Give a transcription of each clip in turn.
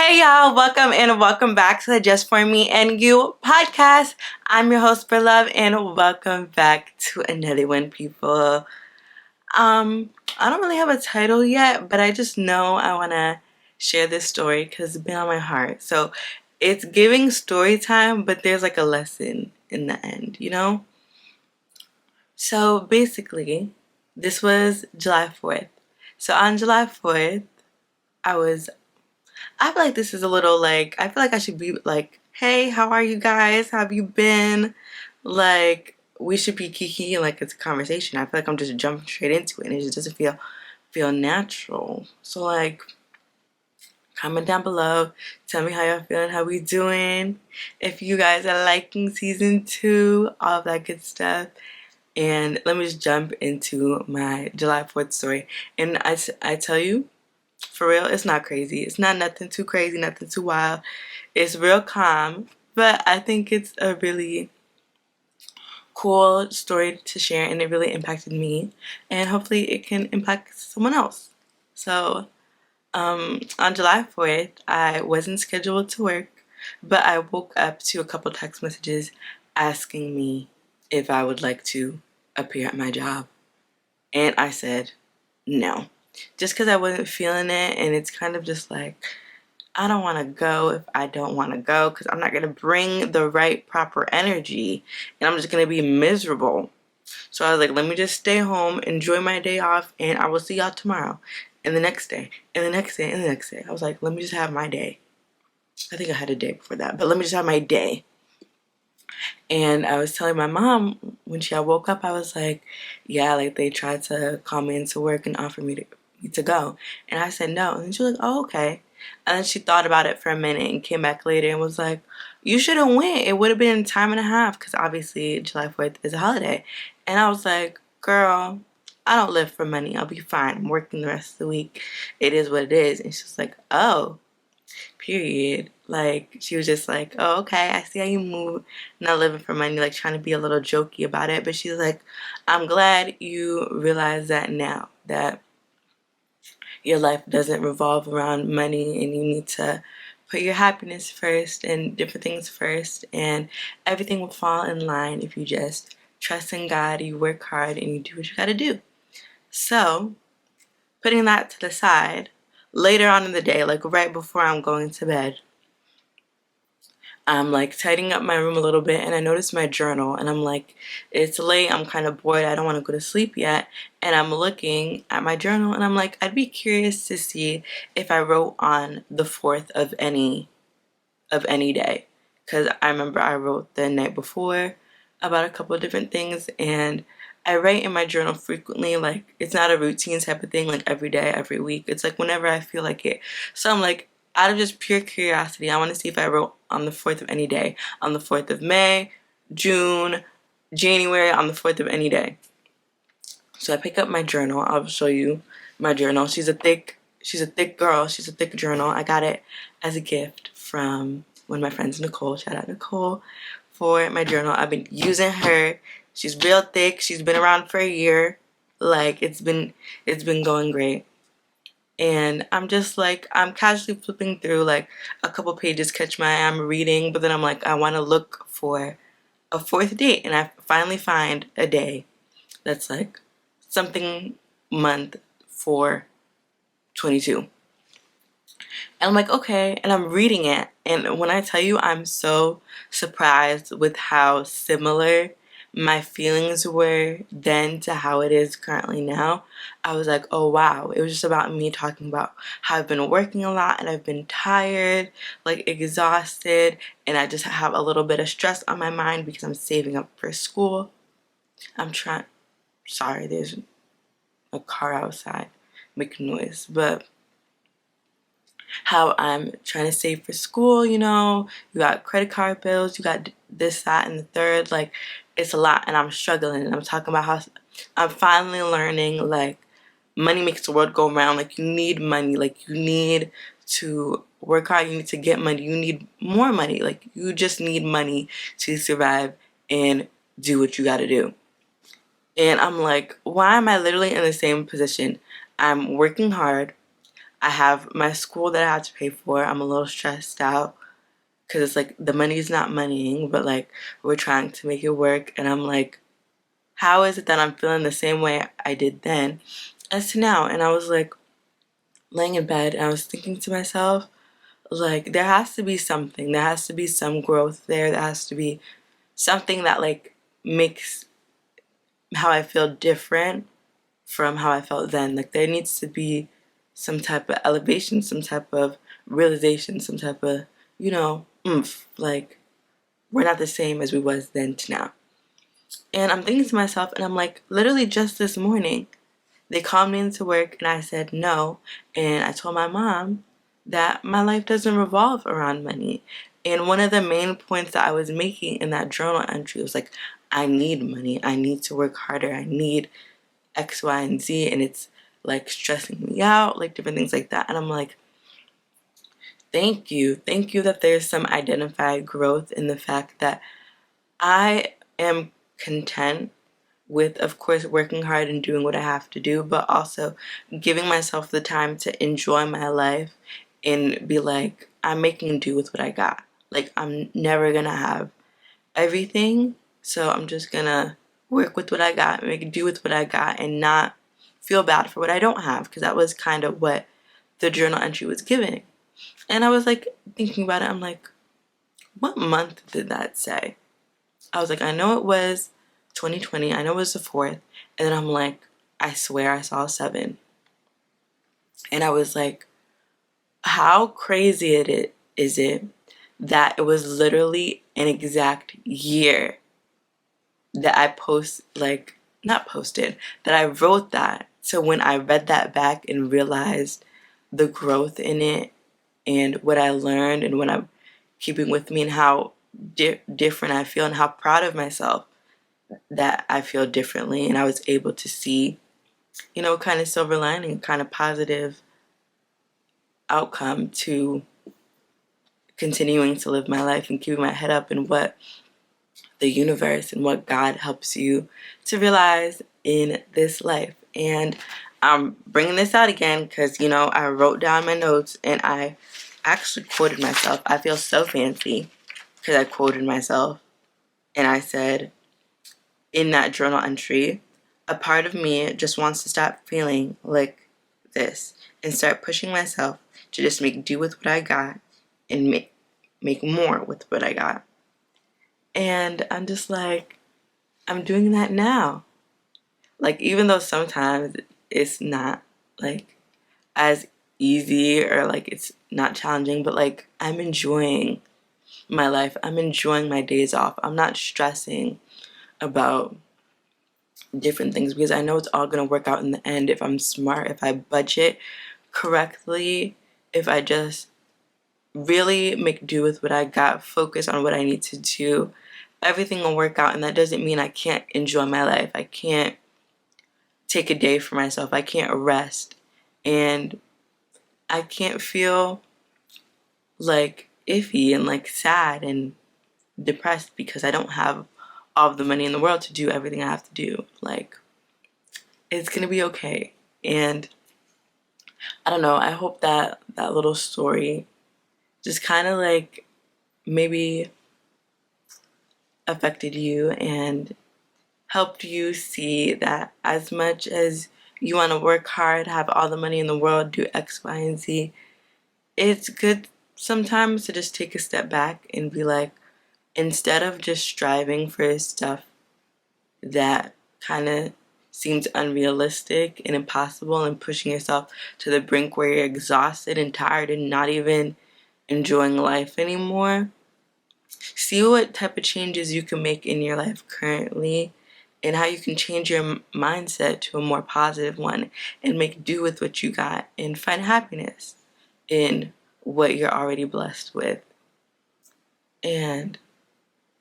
Hey y'all, welcome and welcome back to the Just For Me and You podcast. I'm your host for love and welcome back to another one, people. I don't really have a title yet, but I just know I want to share this story because it's been on my heart. So it's giving story time, but there's like a lesson in the end, you know? So basically, this was July 4th. So on July 4th, I feel like this is a little like, I feel like I should be like, hey, how are you guys? How have you been? Like, we should be kikiing like it's a conversation. I feel like I'm just jumping straight into it and it just doesn't feel natural. So like, comment down below. Tell me how y'all feeling, how we doing. If you guys are liking season 2, all of that good stuff. And let me just jump into my July 4th story. And I tell you, for real, it's not crazy. It's not nothing too crazy, nothing too wild. It's real calm, but I think it's a really cool story to share and it really impacted me and hopefully it can impact someone else. So, on July 4th, I wasn't scheduled to work, but I woke up to a couple text messages asking me if I would like to appear at my job. And I said no. Just because I wasn't feeling it, and it's kind of just like, I don't want to go if I don't want to go because I'm not going to bring the right proper energy and I'm just going to be miserable. So I was like, let me just stay home, enjoy my day off, and I will see y'all tomorrow. And the next day, and the next day, and the next day. I was like, let me just have my day. I think I had a day before that, but let me just have my day. And I was telling my mom when she woke up, I was like, yeah, like they tried to call me into work and offer me to go. And I said no. And she was like, oh, okay. And then she thought about it for a minute and came back later and was like, you should have went. It would have been time and a half because obviously July 4th is a holiday. And I was like, girl, I don't live for money. I'll be fine. I'm working the rest of the week. It is what it is. And she was like, oh, period. Like, she was just like, oh, okay, I see how you move, not living for money, like trying to be a little jokey about it. But she's like, I'm glad you realize that now, that your life doesn't revolve around money and you need to put your happiness first and different things first, and everything will fall in line if you just trust in God, you work hard, and you do what you gotta do. So, putting that to the side, later on in the day, like right before I'm going to bed, I'm like tidying up my room a little bit and I noticed my journal and I'm like, it's late, I'm kind of bored, I don't want to go to sleep yet. And I'm looking at my journal and I'm like, I'd be curious to see if I wrote on the 4th of any day. Because I remember I wrote the night before about a couple of different things, and I write in my journal frequently. Like, it's not a routine type of thing, like every day, every week. It's like whenever I feel like it. So I'm like, out of just pure curiosity, I want to see if I wrote on the 4th of any day, on the 4th of May, June, January, on the 4th of any day. So I pick up my journal. I'll show you my journal. She's a thick girl. She's a thick journal. I got it as a gift from one of my friends, Nicole. Shout out Nicole for my journal. I've been using her. She's real thick. She's been around for a year. Like, it's been going great. And I'm just like, I'm casually flipping through like a couple pages, catch my eye, I'm reading, but then I'm like, I want to look for a 4th date, and I finally find a day that's like something month 4/22. And I'm like, okay, and I'm reading it. And when I tell you, I'm so surprised with how similar my feelings were then to how it is currently now. I was like, oh wow. It was just about me talking about how I've been working a lot and I've been tired, like exhausted, and I just have a little bit of stress on my mind because I'm saving up for school. Sorry, there's a car outside making noise, but how I'm trying to save for school, you got credit card bills, you got this, that, and the third, like, it's a lot, and I'm struggling, and I'm talking about how I'm finally learning, like, money makes the world go round, like, you need money, like, you need to work hard, you need to get money, you need more money, like, you just need money to survive and do what you gotta do. And I'm like, why am I literally in the same position? I'm working hard, I have my school that I have to pay for. I'm a little stressed out because it's like the money's not moneying, but like we're trying to make it work. And I'm like, how is it that I'm feeling the same way I did then as to now? And I was like laying in bed and I was thinking to myself, like, there has to be something. There has to be some growth there. There has to be something that like makes how I feel different from how I felt then. Like there needs to be some type of elevation, some type of realization, some type of, oomph. Like we're not the same as we was then to now. And I'm thinking to myself, and I'm like, literally just this morning, they called me into work and I said no. And I told my mom that my life doesn't revolve around money. And one of the main points that I was making in that journal entry was like, I need money. I need to work harder. I need X, Y, and Z. And it's like stressing me out, like different things like that. And I'm like, thank you. Thank you that there's some identified growth in the fact that I am content with, of course, working hard and doing what I have to do, but also giving myself the time to enjoy my life and be like, I'm making do with what I got. Like, I'm never gonna have everything, so I'm just gonna work with what I got, make do with what I got, and not feel bad for what I don't have, because that was kind of what the journal entry was giving. And I was like thinking about it, I'm like, what month did that say? I was like, I know it was 2020, I know it was the 4th, and then I'm like, I swear I saw 7. And I was like, how crazy is it that it was literally an exact year that I that I wrote that. So when I read that back and realized the growth in it and what I learned and what I'm keeping with me and how different I feel and how proud of myself that I feel differently, and I was able to see, kind of silver lining, kind of positive outcome to continuing to live my life and keeping my head up in what the universe and what God helps you to realize in this life. And I'm bringing this out again because, I wrote down my notes and I actually quoted myself. I feel so fancy because I quoted myself and I said in that journal entry, a part of me just wants to stop feeling like this and start pushing myself to just make do with what I got and make more with what I got. And I'm just like, I'm doing that now. Like, even though sometimes it's not like as easy or like it's not challenging, but like I'm enjoying my life. I'm enjoying my days off. I'm not stressing about different things because I know it's all going to work out in the end if I'm smart, if I budget correctly, if I just really make do with what I got, focus on what I need to do, everything will work out. And that doesn't mean I can't enjoy my life. I can't take a day for myself. I can't rest. And I can't feel like iffy and like sad and depressed because I don't have all of the money in the world to do everything I have to do. Like, it's gonna be okay. And I don't know, I hope that that little story just kind of like maybe affected you and helped you see that as much as you want to work hard, have all the money in the world, do X, Y, and Z, it's good sometimes to just take a step back and be like, instead of just striving for stuff that kind of seems unrealistic and impossible and pushing yourself to the brink where you're exhausted and tired and not even enjoying life anymore, see what type of changes you can make in your life currently and how you can change your mindset to a more positive one and make do with what you got and find happiness in what you're already blessed with. And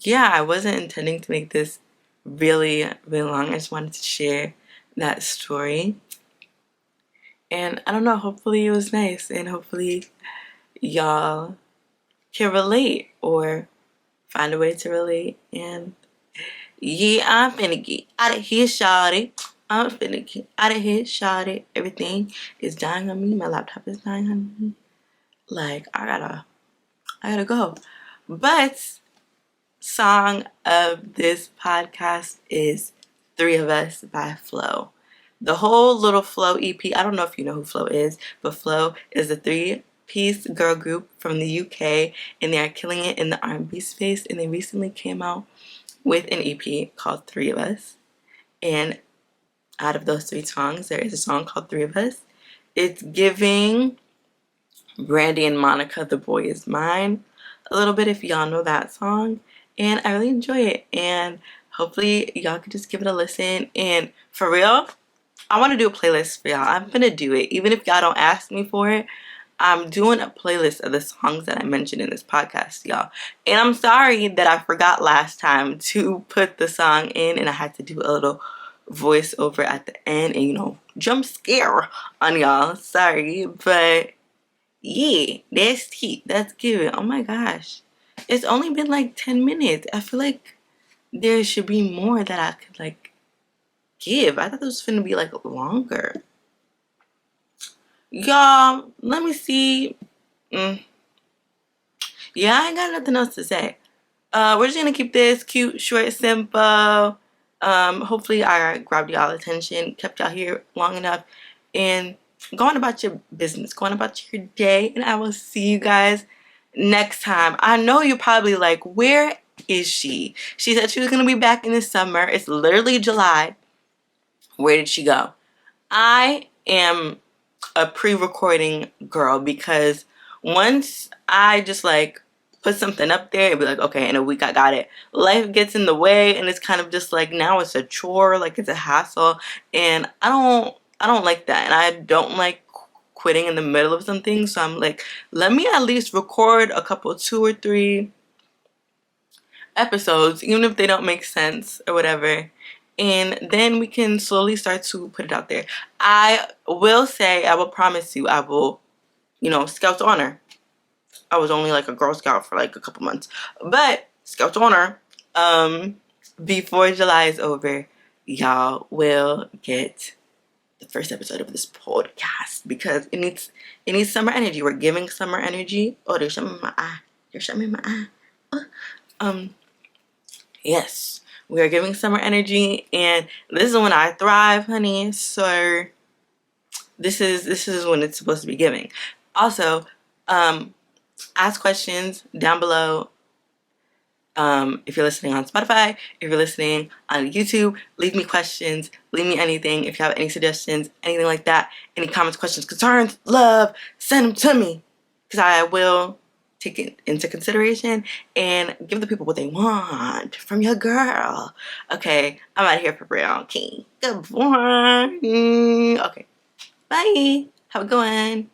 yeah, I wasn't intending to make this really, really long. I just wanted to share that story. And I don't know, hopefully it was nice and hopefully y'all can relate or find a way to relate. And yeah, I'm finna get out of here, shawty. I'm finna get out of here, shot it. Everything is dying on me. My laptop is dying on me. Like, I gotta go. But song of this podcast is Three of Us by Flo. The whole little Flo EP, I don't know if you know who Flo is, but Flo is a three-piece girl group from the UK, and they are killing it in the R&B space, and they recently came out with an EP called Three of Us. And out of those three songs, there is a song called Three of Us. It's giving Brandy and Monica, The Boy Is Mine, a little bit, if y'all know that song. And I really enjoy it. And hopefully y'all could just give it a listen. And for real, I want to do a playlist for y'all. I'm gonna do it. Even if y'all don't ask me for it, I'm doing a playlist of the songs that I mentioned in this podcast, y'all. And I'm sorry that I forgot last time to put the song in, and I had to do a little voiceover at the end and, you know, jump scare on y'all. Sorry, but yeah, that's tea. That's good. Oh my gosh. It's only been like 10 minutes. I feel like there should be more that I could like give. I thought this was gonna be like longer. Y'all, let me see. Yeah, I ain't got nothing else to say. We're just gonna keep this cute, short, simple. Hopefully I grabbed y'all attention, kept y'all here long enough, and go on about your business, go on about your day, and I will see you guys next time. I know you're probably like, where is she? She said she was gonna be back in the summer. It's literally July. Where did she go? I am a pre-recording girl because once I just like put something up there and be like, okay, in a week I got it. Life gets in the way and it's kind of just like now it's a chore, like it's a hassle, and I don't like that, and I don't like quitting in the middle of something. So I'm like, let me at least record a couple, 2 or 3 episodes, even if they don't make sense or whatever, and then we can slowly start to put it out there. I will say, I will promise you, I will, you know, Scout's honor. I was only like a Girl Scout for like a couple months, but Scout's honor, before July is over, y'all will get the first episode of this podcast because it needs summer energy. We're giving summer energy. Oh, they're showing me my eye. They're showing me my eye. Yes, we are giving summer energy, and this is when I thrive, honey. So this is when it's supposed to be giving. Also, ask questions down below. If you're listening on Spotify, if you're listening on YouTube, leave me questions, leave me anything. If you have any suggestions, anything like that, any comments, questions, concerns, love, send them to me, because I will take it into consideration and give the people what they want from your girl. Okay, I'm out of here for real. Okay, good morning. Okay, bye. Have a good one.